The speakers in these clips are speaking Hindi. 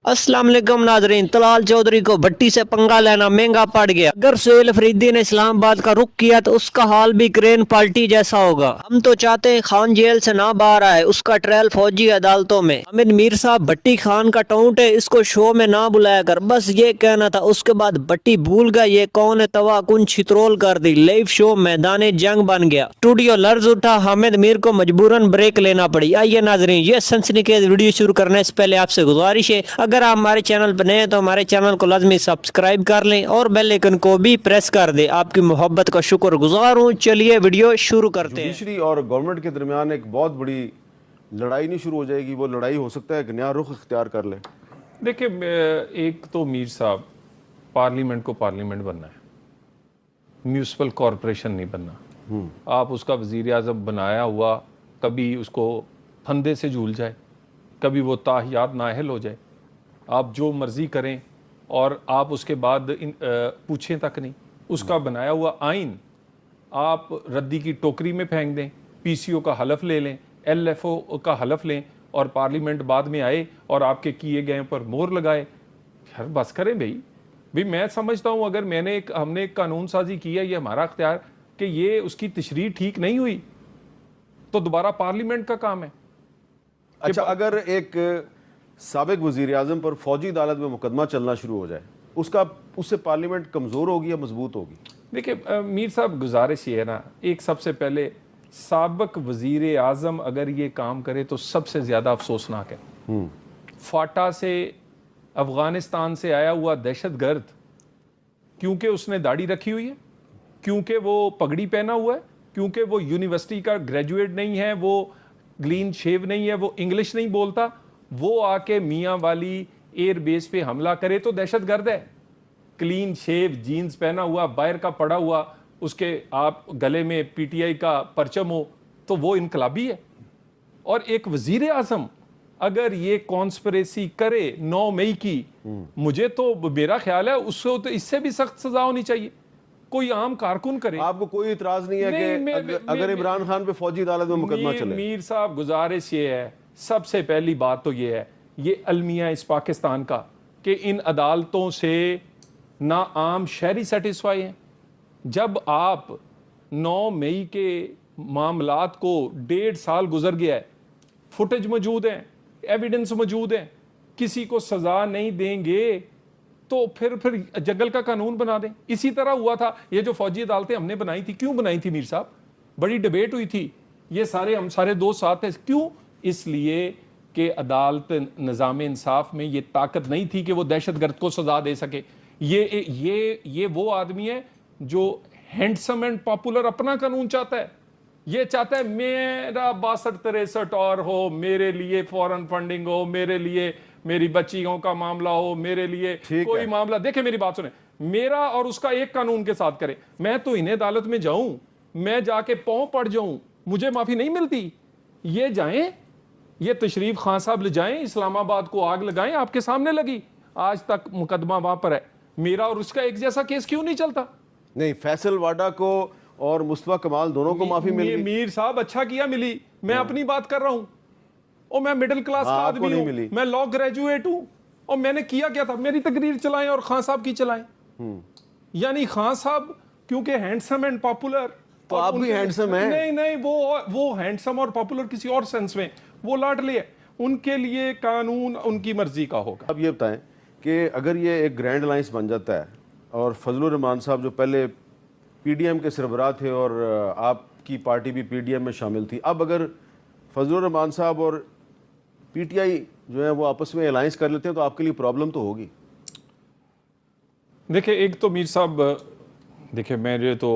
अस्सलाम वालेकुम नाजरीन। तलाल चौधरी को भट्टी से पंगा लेना महंगा पड़ गया। अगर सुहेल अफरीदी ने इस्लामाबाद का रुख किया तो उसका हाल भी क्रेन पार्टी जैसा होगा। हम तो चाहते हैं खान जेल से ना बाहर आए, उसका ट्रायल फौजी अदालतों में। हामिद मीर साहब भट्टी खान का टाउट है, इसको शो में ना बुलाया कर, बस ये कहना था। उसके बाद भट्टी भूल गया ये कौन है, तवा कुन छित्रोल कर दी। लाइव शो मैदान जंग बन गया, स्टूडियो लर्ज उठा, हामिद मीर को मजबूरन ब्रेक लेना पड़ी। आइए नाजरीन, ये सनसनीखेज वीडियो शुरू करने से पहले आपसे गुजारिश है, अगर आप हमारे चैनल पर नए हैं तो हमारे चैनल को लाजमी सब्सक्राइब कर लें और बेल आइकन को भी प्रेस कर दें। आपकी मोहब्बत का शुक्रगुजार हूँ। चलिए वीडियो शुरू करते हैं। जुडिशरी और गवर्नमेंट के दरमियान एक बहुत बड़ी लड़ाई नहीं शुरू हो जाएगी? वो लड़ाई हो सकता है कि नया रुख इख्तियार कर ले। देखिए, एक तो मीर साहब, पार्लियामेंट को पार्लियामेंट बनना है, म्यूनिसिपल कॉरपोरेशन नहीं बनना। आप उसका वजीर आज़म बनाया हुआ कभी उसको फंदे से झूल जाए, कभी वो ताहियात नाहल हो जाए, आप जो मर्जी करें और आप उसके बाद पूछें तक नहीं। उसका बनाया हुआ आइन आप रद्दी की टोकरी में फेंक दें, पीसीओ का हलफ ले लें, एलएफओ का हलफ लें और पार्लियामेंट बाद में आए और आपके किए गए पर मोहर लगाए। यार बस करें भाई। मैं समझता हूँ अगर हमने एक कानून साजी की है, ये हमारा अख्तियार कि ये उसकी तशरीह ठीक नहीं हुई तो दोबारा पार्लियामेंट का काम है। अच्छा, अगर एक साबिक वजीर आजम पर फौजी अदालत में मुकदमा चलना शुरू हो जाए, उससे पार्लियामेंट कमज़ोर होगी या मजबूत होगी? देखिए मीर साहब, गुजारिश ये है ना, एक सबसे पहले साबिक वजीर आजम अगर ये काम करे तो सबसे ज़्यादा अफसोसनाक है। फाटा से, अफगानिस्तान से आया हुआ दहशतगर्द, क्योंकि उसने दाढ़ी रखी हुई है, क्योंकि वो पगड़ी पहना हुआ है, क्योंकि वो यूनिवर्सिटी का ग्रेजुएट नहीं है, वो क्लीन शेव नहीं है, वो इंग्लिश नहीं बोलता, वो आके मियाँ वाली एयर बेस पे हमला करे तो दहशतगर्द है। क्लीन शेव, जीन्स पहना हुआ, बाहर का पड़ा हुआ, उसके आप गले में पीटीआई का परचम हो तो वो इनकलाबी है। और एक वजीर आजम अगर ये कॉन्स्पिरेसी करे 9 मई की, मुझे तो मेरा ख्याल है उसको तो इससे भी सख्त सजा होनी चाहिए। कोई आम कारकुन करे। आपको कोई इतराज नहीं है कि अगर इमरान खान पे फौजी अदालत में मुकदमा चले? मीर साहब, गुजारिश ये है, सबसे पहली बात तो ये है, ये अलमिया इस पाकिस्तान का कि इन अदालतों से ना आम शहरी सेटिस्फाई हैं। जब आप 9 मई के मामलात को 1.5 साल गुजर गया है, फुटेज मौजूद है, एविडेंस मौजूद है, किसी को सजा नहीं देंगे तो फिर जंगल का कानून बना दें। इसी तरह हुआ था ये जो फौजी अदालतें हमने बनाई थी। क्यों बनाई थी मीर साहब? बड़ी डिबेट हुई थी, ये हम सारे दोस्त साथ थे। क्यों? इसलिए कि अदालत निज़ाम इंसाफ में ये ताकत नहीं थी कि वो दहशतगर्द को सजा दे सके। ये वो आदमी है जो हैंडसम एंड पॉपुलर अपना कानून चाहता है। ये चाहता है मेरा 62-63 और हो, मेरे लिए फॉरेन फंडिंग हो, मेरे लिए मेरी बच्चियों का मामला हो, मेरे लिए कोई मामला। देखे मेरी बात सुने, मेरा और उसका एक कानून के साथ करे। मैं तो इन्हें अदालत में जाऊं, मैं जाके पांव पड़ जाऊं, मुझे माफी नहीं मिलती। ये जाएं, ये तशरीफ खान साहब ले जाएं, इस्लामाबाद को आग लगाएं, आपके सामने लगी, आज तक मुकदमा वहां पर है। मेरा और उसका एक जैसा केस क्यों नहीं चलता? नहीं, फैसल वाडा को और मुस्तफा कमाल दोनों को माफी मिली। मीर साहब, अच्छा किया मिली। मैं अपनी बात कर रहा हूं, और मैं मिडिल क्लास का आदमी हूं, मैं लॉ ग्रेजुएट हूं, और मैंने किया क्या था? मेरी तकरीर चलाएं और खान साहब की चलाएं। यानी खान साहब क्योंकि हैंडसम एंड पॉपुलर, तो आप भी हैंडसम हैं? नहीं, वो हैंडसम और पॉपुलर किसी और सेंस में, वो लाडले है, उनके लिए कानून उनकी मर्जी का होगा। अब ये बताएं कि अगर ये एक ग्रैंड अलायंस बन जाता है और फजलुर रहमान साहब जो पहले पीडीएम के सरबराह थे और आपकी पार्टी भी पीडीएम में शामिल थी, अब अगर फजलुर रहमान साहब और पीटीआई जो है वो आपस में अलायंस कर लेते हैं तो आपके लिए प्रॉब्लम तो होगी। देखिए, एक तो मीर साहब, देखिए मेरे तो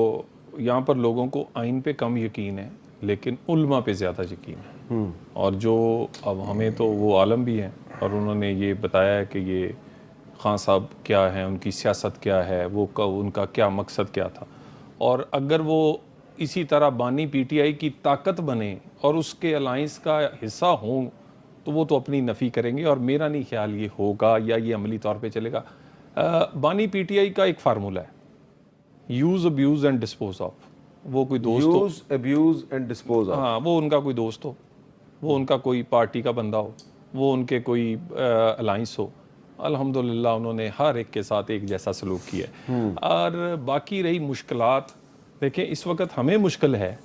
यहाँ पर लोगों को आइन पे कम यकीन है, लेकिन उल्मा पे ज़्यादा यकीन है। और जो अब हमें तो वो आलम भी हैं और उन्होंने ये बताया है कि ये खान साहब क्या हैं, उनकी सियासत क्या है, उनका क्या मकसद क्या था। और अगर वो इसी तरह बानी पीटीआई की ताकत बने और उसके अलायंस का हिस्सा हों तो वो तो अपनी नफ़ी करेंगे, और मेरा नहीं ख्याल ये होगा या ये अमली तौर पे चलेगा। बानी पीटीआई का एक फार्मूला है, use, abuse and dispose of. वो कोई दोस्त हो, use, abuse and dispose of. हाँ, वो उनका कोई दोस्त हो, वो उनका कोई पार्टी का बंदा हो, वो उनके कोई अलायंस हो, अल्हम्दुलिल्लाह उन्होंने हर एक के साथ एक जैसा सलूक किया है। और बाकी रही मुश्किलात, देखें इस वक्त हमें मुश्किल है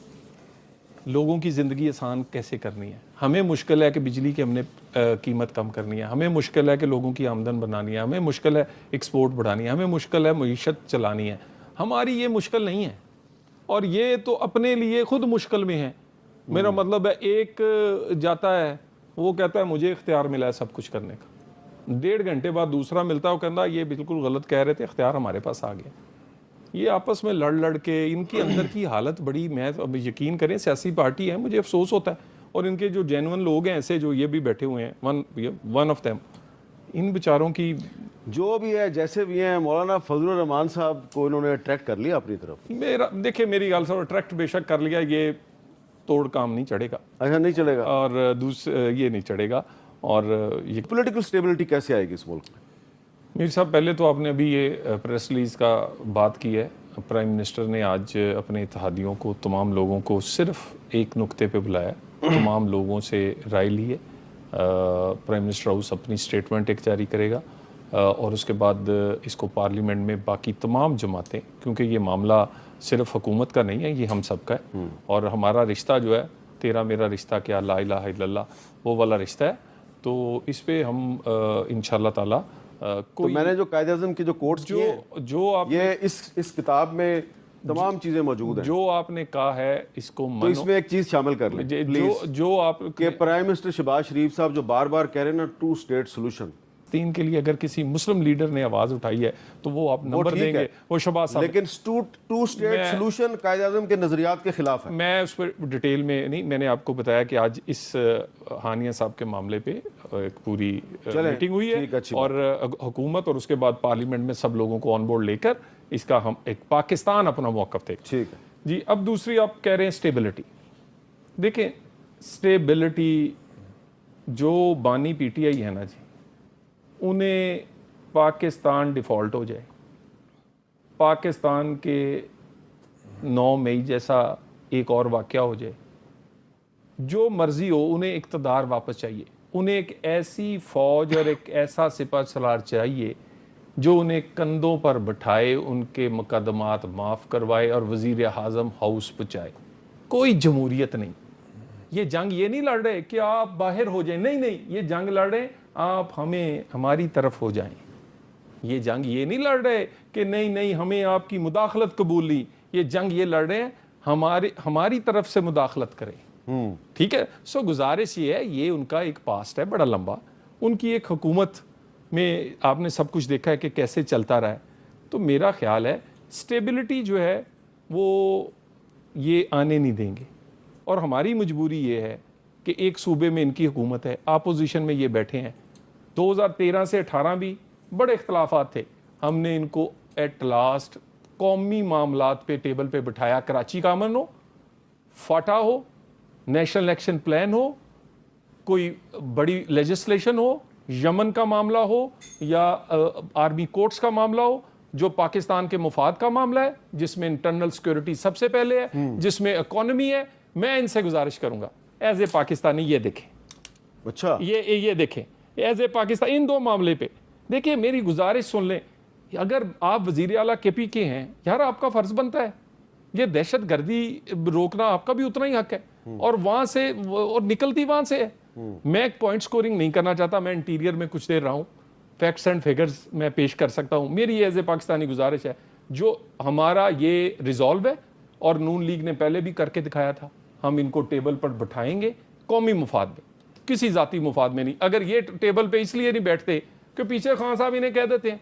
लोगों की ज़िंदगी आसान कैसे करनी है, हमें मुश्किल है कि बिजली की हमने कीमत कम करनी है, हमें मुश्किल है कि लोगों की आमदन बनानी है, हमें मुश्किल है एक्सपोर्ट बढ़ानी है, हमें मुश्किल है मईशत चलानी है। हमारी ये मुश्किल नहीं है, और ये तो अपने लिए खुद मुश्किल में है। मेरा मतलब है, एक जाता है वो कहता है मुझे इख्तियार मिला है सब कुछ करने का, 1.5 घंटे बाद दूसरा मिलता है, वो कहता ये बिल्कुल गलत कह रहे थे, इख्तियार हमारे पास आ गया। ये आपस में लड़ लड़ के इनकी अंदर की हालत बड़ी, मैं अब यकीन करें सियासी पार्टी है, मुझे अफसोस होता है, और इनके जो जेन्युइन लोग हैं ऐसे जो ये भी बैठे हुए हैं, वन ऑफ देम, इन बेचारों की जो भी है जैसे भी हैं, मौलाना फजलुर रहमान साहब को इन्होंने अट्रैक्ट कर लिया अपनी तरफ। मेरा देखिए मेरी गाल से अट्रैक्ट बेशक कर लिया, ये तोड़ काम नहीं चढ़ेगा। अच्छा, नहीं चलेगा। और ये नहीं चढ़ेगा। और ये पॉलिटिकल स्टेबिलिटी कैसे आएगी इस मुल्क में? मीर साहब, पहले तो आपने अभी ये प्रेस रिलीज का बात की है, प्राइम मिनिस्टर ने आज अपने इत्तेहादियों को, तमाम लोगों को सिर्फ एक नुक्ते पे बुलाया, तमाम लोगों से राय ली है। प्राइम मिनिस्टर हाउस अपनी स्टेटमेंट एक जारी करेगा, और उसके बाद इसको पार्लियामेंट में बाकी तमाम जमातें, क्योंकि ये मामला सिर्फ हुकूमत का नहीं है, ये हम सब का है, और हमारा रिश्ता जो है तेरा मेरा रिश्ता क्या ला इलाहा इल्लल्लाह, वो वाला रिश्ता है। तो इस पे हम इंशाअल्लाह ताला तो मैंने जो कायदे आज़म की जो कोट्स जो आप ये इस किताब में तमाम चीजें मौजूद हैं, जो आपने कहा है इसको तो इसमें एक चीज शामिल कर लें जो आप कि प्राइम मिनिस्टर शहबाज शरीफ साहब जो बार बार कह रहे हैं ना 2 स्टेट सोल्यूशन, तीन के लिए अगर किसी मुस्लिम लीडर ने आवाज उठाई है तो वो आप नंबर देंगे, वो शहबाज साहब। लेकिन 2 स्टेट सोल्यूशन कायदे आज़म के नजरियात के खिलाफ है। मैं उस पर डिटेल में नहीं, मैंने आपको बताया कि आज इस हानिया साहब के मामले पे एक पूरी मीटिंग हुई है, और हुकूमत और उसके बाद पार्लियामेंट में सब लोगों को ऑन बोर्ड लेकर इसका हम एक पाकिस्तान अपना मौक़िफ़ थे। ठीक है जी। अब दूसरी आप कह रहे हैं स्टेबिलिटी, देखें स्टेबिलिटी जो बानी पीटीआई है ना जी, उन्हें पाकिस्तान डिफ़ॉल्ट हो जाए, पाकिस्तान के 9 मई जैसा एक और वाक़या हो जाए, जो मर्ज़ी हो, उन्हें इक़्तिदार वापस चाहिए, उन्हें एक ऐसी फ़ौज और एक ऐसा सिपह सलार चाहिए जो उन्हें कंधों पर बिठाए, उनके मुकदमात माफ़ करवाए और वज़ीर आज़म हाउस पहुँचाए। कोई जमहूरियत नहीं। ये जंग ये नहीं लड़ रहे कि आप बाहर हो जाएं, नहीं नहीं, ये जंग लड़ रहे आप हमारी तरफ हो जाएं। ये जंग ये नहीं लड़ रहे कि नहीं नहीं हमें आपकी मुदाखलत कबूल नहीं, ये जंग ये लड़ रहे हैं हमारी तरफ से मुदाखलत करें। ठीक है। सो गुजारिश ये है, ये उनका एक पास्ट है बड़ा लंबा, उनकी एक हुकूमत में आपने सब कुछ देखा है कि कैसे चलता रहा है। तो मेरा ख्याल है स्टेबिलिटी जो है वो ये आने नहीं देंगे, और हमारी मजबूरी ये है कि एक सूबे में इनकी हुकूमत है, अपोजिशन में ये बैठे हैं। 2013 से 18 भी बड़े इख्तलाफात थे, हमने इनको एट लास्ट कौमी मामलात पे टेबल पे बिठाया, कराची का अमन हो, फाटा हो, नेशनल एक्शन प्लान हो, कोई बड़ी लेजिस्लेशन हो, यमन का मामला हो या आर्मी कोर्ट्स का मामला हो, जो पाकिस्तान के मुफाद का मामला है, जिसमें इंटरनल सिक्योरिटी सबसे पहले है, जिसमें इकोनॉमी है। मैं इनसे गुजारिश करूंगा एज ए पाकिस्तानी ये देखें, अच्छा ये देखें एज ए पाकिस्तान इन 2 मामले पे देखिए, मेरी गुजारिश सुन लें। अगर आप वजीर आला KP के हैं यार, आपका फर्ज बनता है ये दहशत गर्दी रोकना, आपका भी उतना ही हक है, और वहां से और निकलती वहां से है। मैं एक पॉइंट स्कोरिंग नहीं करना चाहता, मैं इंटीरियर में कुछ देर रहा हूं, फैक्ट्स एंड फिगर्स मैं पेश कर सकता हूं। मेरी एज ए पाकिस्तानी गुजारिश है, जो हमारा ये रिजॉल्व है और नून लीग ने पहले भी करके दिखाया था, हम इनको टेबल पर बिठाएंगे कौमी मुफाद में, किसी जाती मुफाद में नहीं। अगर ये टेबल पे इसलिए नहीं बैठते कि पीछे खान साहब इन्हें कह देते हैं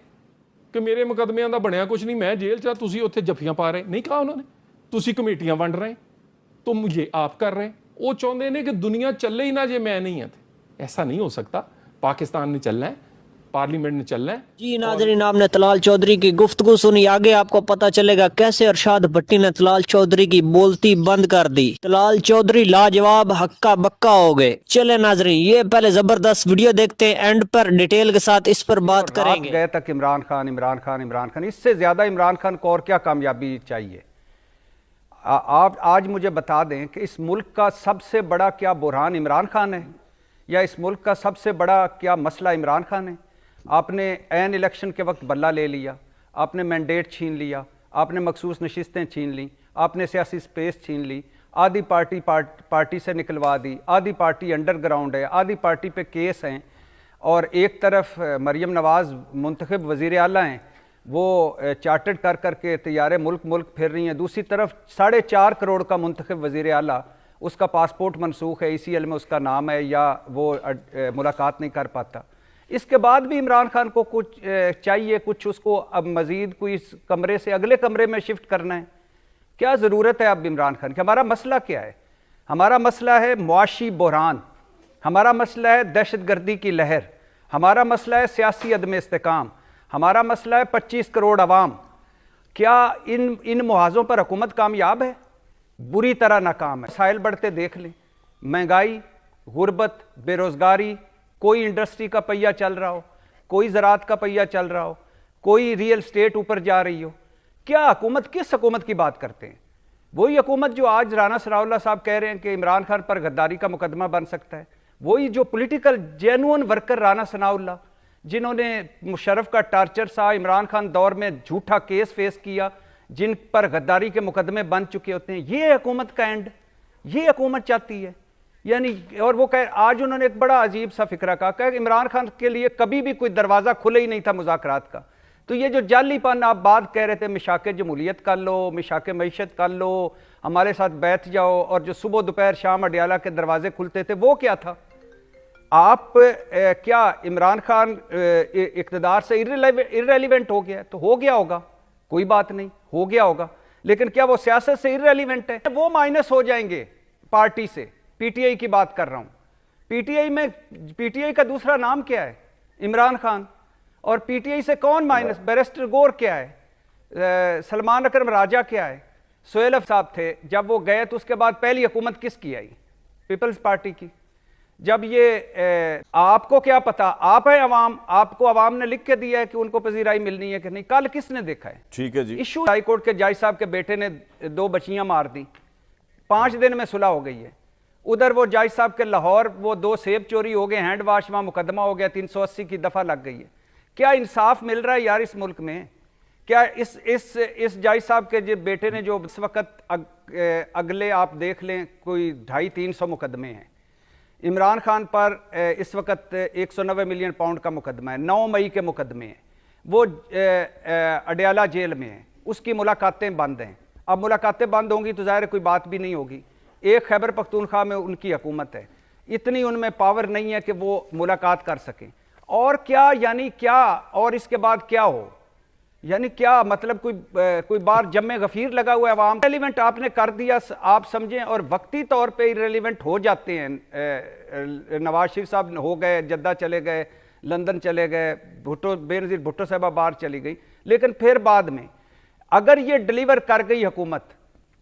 कि मेरे मुकदमिਆਂ ਦਾ ਬਣਿਆ कुछ नहीं, मैं जेल च, तुसी उत्थे जफियां पा रहे, नहीं कहा उन्होंने, तुसी कमेटियां वंड रहे, तो मुझे आप कर रहे हैं। वो चाहते हैं कि दुनिया चले ही ना जे मैं नहीं है। ऐसा नहीं हो सकता। पाकिस्तान ने चलना है, पार्लियामेंट ने चलना है। जी नाज़रीन, आपने तलाल चौधरी की गुफ्तगू सुनी, आगे आपको पता चलेगा कैसे अरशाद भट्टी ने तलाल चौधरी की बोलती बंद कर दी। तलाल चौधरी लाजवाब हक्का बक्का हो गए। चले नाज़रीन, ये पहले जबरदस्त वीडियो देखते हैं, एंड पर डिटेल के साथ इस पर बात करेंगे। गए तक इमरान खान, इससे ज्यादा इमरान खान को और क्या कामयाबी चाहिए? आप आज मुझे बता दें कि इस मुल्क का सबसे बड़ा क्या बुरहान इमरान खान है, या इस मुल्क का सबसे बड़ा क्या मसला इमरान खान है? आपने ऐन इलेक्शन के वक्त बल्ला ले लिया, आपने मैंडेट छीन लिया, आपने मखसूस नशिस्तें छीन ली, आपने सियासी स्पेस छीन ली, आधी पार्टी से निकलवा दी, आधी पार्टी अंडरग्राउंड है, आधी पार्टी पे केस हैं, और एक तरफ मरियम नवाज़ मुंतखब वज़ीर आला हैं, वो चार्टर्ड कर करके तैयारे मुल्क फिर रही हैं। दूसरी तरफ 4.5 करोड़ का मुंतखब वज़ीर आला, उसका पासपोर्ट मनसूख है, ECL में उसका नाम है, या वो मुलाकात नहीं कर पाता। इसके बाद भी इमरान खान को कुछ चाहिए, कुछ उसको अब मज़ीद कोई इस कमरे से अगले कमरे में शिफ्ट करना है। क्या ज़रूरत है अब इमरान खान की? हमारा मसला क्या है? हमारा मसला है मुआशी बहरान, हमारा मसला है दहशतगर्दी की लहर, हमारा मसला है सियासी अदम इस्तेकाम, हमारा मसला है 25 करोड़ अवाम। क्या इन मुहाज़ों पर हुकूमत कामयाब है? बुरी तरह नाकाम है। मसाइल बढ़ते देख लें, महंगाई, गुर्बत, बेरोज़गारी, कोई इंडस्ट्री का पहिया चल रहा हो, कोई ज़राअत का पहिया चल रहा हो, कोई रियल स्टेट ऊपर जा रही हो। क्या हुकूमत, किस हुकूमत की बात करते हैं? वही हुकूमत जो आज राना सनाउल्लाह साहब कह रहे हैं कि इमरान खान पर गद्दारी का मुकदमा बन सकता है। वही जो political genuine worker Rana Sanaullah, जिन्होंने मुशर्रफ का टार्चर सहा, इमरान खान दौर में झूठा केस फेस किया, जिन पर गद्दारी के मुकदमे बन चुके होते हैं। ये हुकूमत का एंड, ये हुकूमत चाहती है। यानी, और वो कह, आज उन्होंने एक बड़ा अजीब सा फिक्रा कहा कि इमरान खान के लिए कभी भी कोई दरवाज़ा खुले ही नहीं था मुज़ाकरात का। तो ये जो जालीपन आप बात कह रहे थे, मिशाके जमहूरियत कर लो, मिशाके मईशत कर लो, हमारे साथ बैठ जाओ, और जो सुबह दोपहर शाम अडियाला के दरवाजे खुलते थे, वो क्या था? आप क्या इमरान खान इक़्तिदार से इर्रेलिवेंट हो गया? तो हो गया होगा, कोई बात नहीं, हो गया होगा, लेकिन क्या वो सियासत से इर्रेलिवेंट है? वो माइनस हो जाएंगे पार्टी से। PTI की बात कर रहा हूं। PTI का दूसरा नाम क्या है? इमरान खान। और PTI से कौन माइनस? बैरिस्टर गौर क्या है? सलमान अकरम राजा क्या है? सोहेल साहब थे। जब वो गए तो उसके बाद पहली हुकूमत किसकी आई? पीपल्स पार्टी की। जब ये आपको क्या पता, आप है अवाम, आपको अवाम ने लिख के दिया है कि उनको पजीराई मिलनी है कि नहीं। कल किसने देखा है? ठीक है जी। इशू हाईकोर्ट के जज साहब के बेटे ने 2 बच्चियां मार दी, 5 दिन में सुलह हो गई है। उधर वो जज साहब के लाहौर वो 2 सेब चोरी हो गए, हैंड वाश, वहां मुकदमा हो गया, 380 की दफा लग गई है। क्या इंसाफ मिल रहा है यार इस मुल्क में? क्या इस जज साहब के जो बेटे ने, जो इस वक्त अगले आप देख लें कोई 250-300 मुकदमे हैं। इमरान खान पर इस वक्त 190 मिलियन पाउंड का मुकदमा है, 9 मई के मुकदमे हैं, वो अडियाला जेल में है, उसकी मुलाकातें बंद हैं। अब मुलाकातें बंद होंगी तो ज़ाहिर कोई बात भी नहीं होगी। एक खैबर पख्तूनख्वा में उनकी हुकूमत है, इतनी उनमें पावर नहीं है कि वो मुलाकात कर सकें। और क्या, यानी क्या, और इसके बाद क्या हो? यानी क्या मतलब? कोई बार जम्मे गफीर लगा हुआ है अवाम। रेलिवेंट आपने कर दिया, आप समझें, और वक्ती तौर पे इरेलीवेंट हो जाते हैं। नवाज शरीफ साहब हो गए, जद्दा चले गए, लंदन चले गए, बेनज़ीर भुट्टो साहबा बाहर चली गई, लेकिन फिर बाद में अगर ये डिलीवर कर गई हुकूमत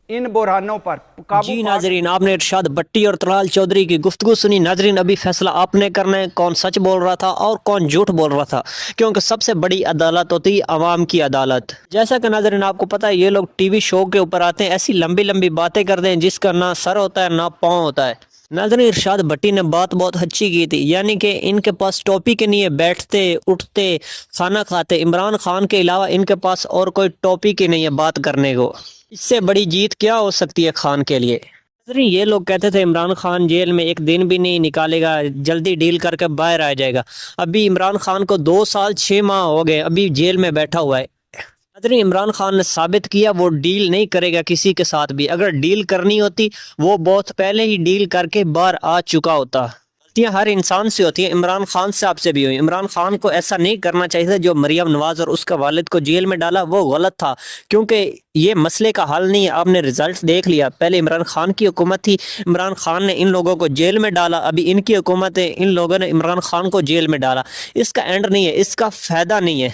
इन बुरहानों पर काबू। जी नाजरीन, आपने इरशाद भट्टी और तलाल चौधरी की गुफ्तगू सुनी। नाजरीन, अभी फैसला आपने करना है कौन सच बोल रहा था और कौन झूठ बोल रहा था, क्योंकि सबसे बड़ी अदालत होती है अवाम की अदालत। जैसा कि नाजरीन आपको पता है, ये लोग TV शो के ऊपर आते हैं, ऐसी लंबी लंबी बातें करते हैं जिसका ना सर होता है ना पाँव होता है। नाज़रीन, इरशाद भट्टी ने बात बहुत अच्छी की थी, यानी कि इनके पास टॉपिक ही नहीं है, बैठते उठते खाना खाते। इमरान खान के अलावा इनके पास और कोई टॉपिक ही नहीं है बात करने को। इससे बड़ी जीत क्या हो सकती है खान के लिए? नाज़रीन, ये लोग कहते थे इमरान खान जेल में एक दिन भी नहीं निकालेगा, जल्दी डील करके बाहर आ जाएगा। अभी इमरान खान को 2 साल 6 माह हो गए, अभी जेल में बैठा हुआ है। नाज़रीन, इमरान खान ने साबित किया वो डील नहीं करेगा किसी के साथ भी। अगर डील करनी होती वो बहुत पहले ही डील करके बाहर आ चुका होता। गलतियां हर इंसान से होती हैं, इमरान खान साहब से भी हुई। इमरान खान को ऐसा नहीं करना चाहिए था। जो मरियम नवाज और उसका वालिद को जेल में डाला वो गलत था, क्योंकि ये मसले का हल नहीं है। आपने रिजल्ट देख लिया, पहले इमरान खान की हुकूमत थी, इमरान खान ने इन लोगों को जेल में डाला। अभी इनकी हुकूमत है, इन लोगों ने इमरान खान को जेल में डाला। इसका एंड नहीं है, इसका फायदा नहीं है।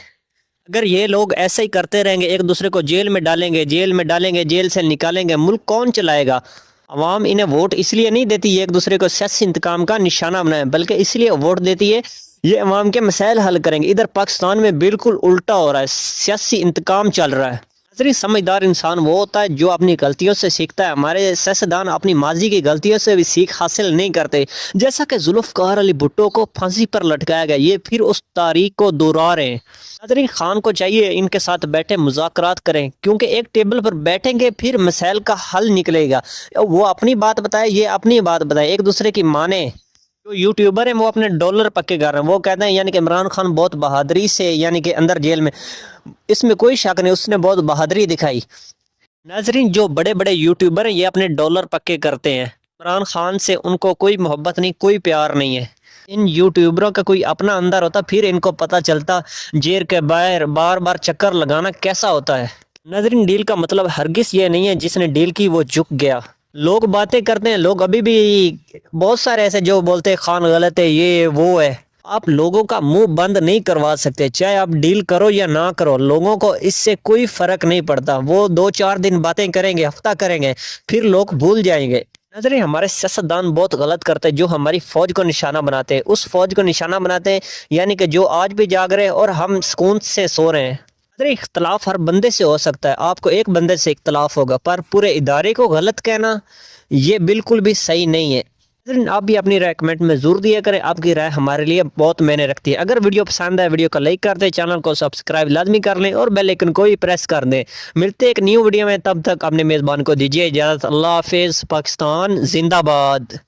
अगर ये लोग ऐसे ही करते रहेंगे, एक दूसरे को जेल में डालेंगे, जेल से निकालेंगे, मुल्क कौन चलाएगा? अवाम इन्हें वोट इसलिए नहीं देती ये एक दूसरे को सियासी इंतकाम का निशाना बनाए, बल्कि इसलिए वोट देती है ये अवाम के मसाइल हल करेंगे। इधर पाकिस्तान में बिल्कुल उल्टा हो रहा है, सियासी इंतकाम चल रहा है। नाज़रीन, समझदार इंसान वो होता है जो अपनी गलतियों से सीखता है। हमारे सियासतदान अपनी माजी की गलतियों से भी सीख हासिल नहीं करते। जैसा कि जुल्फ़िकार अली भुट्टो को फांसी पर लटकाया गया, ये फिर उस तारीख को दोहरा रहे हैं। नाज़रीन, खान को चाहिए इनके साथ बैठे मुज़ाकरात करें, क्योंकि एक टेबल पर बैठेंगे फिर मसाइल का हल निकलेगा। वो अपनी बात बताए, ये अपनी बात बताए, एक दूसरे की माने। जो यूट्यूबर हैं वो अपने डॉलर पक्के कर रहे हैं। वो कहते हैं यानी कि इमरान खान बहुत बहादुरी से यानी कि अंदर जेल में, इसमें कोई शक नहीं, उसने बहुत बहादुरी दिखाई। नाजरीन, जो बड़े बड़े यूट्यूबर हैं ये अपने डॉलर पक्के करते हैं। इमरान खान से उनको कोई मोहब्बत नहीं, कोई प्यार नहीं है। इन यूट्यूबरों का कोई अपना अंदर होता फिर इनको पता चलता जेल के बाहर बार बार चक्कर लगाना कैसा होता है। नाजरीन, डील का मतलब हरगिज़ ये नहीं है जिसने डील की वो झुक गया। लोग बातें करते हैं, लोग अभी भी बहुत सारे ऐसे जो बोलते हैं खान गलत है, ये वो है। आप लोगों का मुंह बंद नहीं करवा सकते, चाहे आप डील करो या ना करो, लोगों को इससे कोई फर्क नहीं पड़ता। वो 2-4 दिन बातें करेंगे, हफ्ता करेंगे, फिर लोग भूल जाएंगे। नजरिए, हमारे सियासतदान बहुत गलत करते हैं जो हमारी फौज को निशाना बनाते हैं। उस फौज को निशाना बनाते हैं यानी कि जो आज भी जाग रहे हैं और हम सुकून से सो रहे हैं। इख्तलाफ हर बंदे से हो सकता है, आपको एक बंदे से इख्तलाफ होगा, पर पूरे इदारे को गलत कहना ये बिल्कुल भी सही नहीं है। आप भी अपनी राय कमेंट में जरूर दिया करें, आपकी राय हमारे लिए बहुत मायने रखती है। अगर वीडियो पसंद आए वीडियो को लाइक कर दें, चैनल को सब्सक्राइब लाजमी कर लें और बेल आइकन को भी प्रेस कर दें। मिलते हैं एक न्यू वीडियो में, तब तक अपने मेज़बान को दीजिए इजाज़त। अल्लाह हाफिज़। पाकिस्तान जिंदाबाद।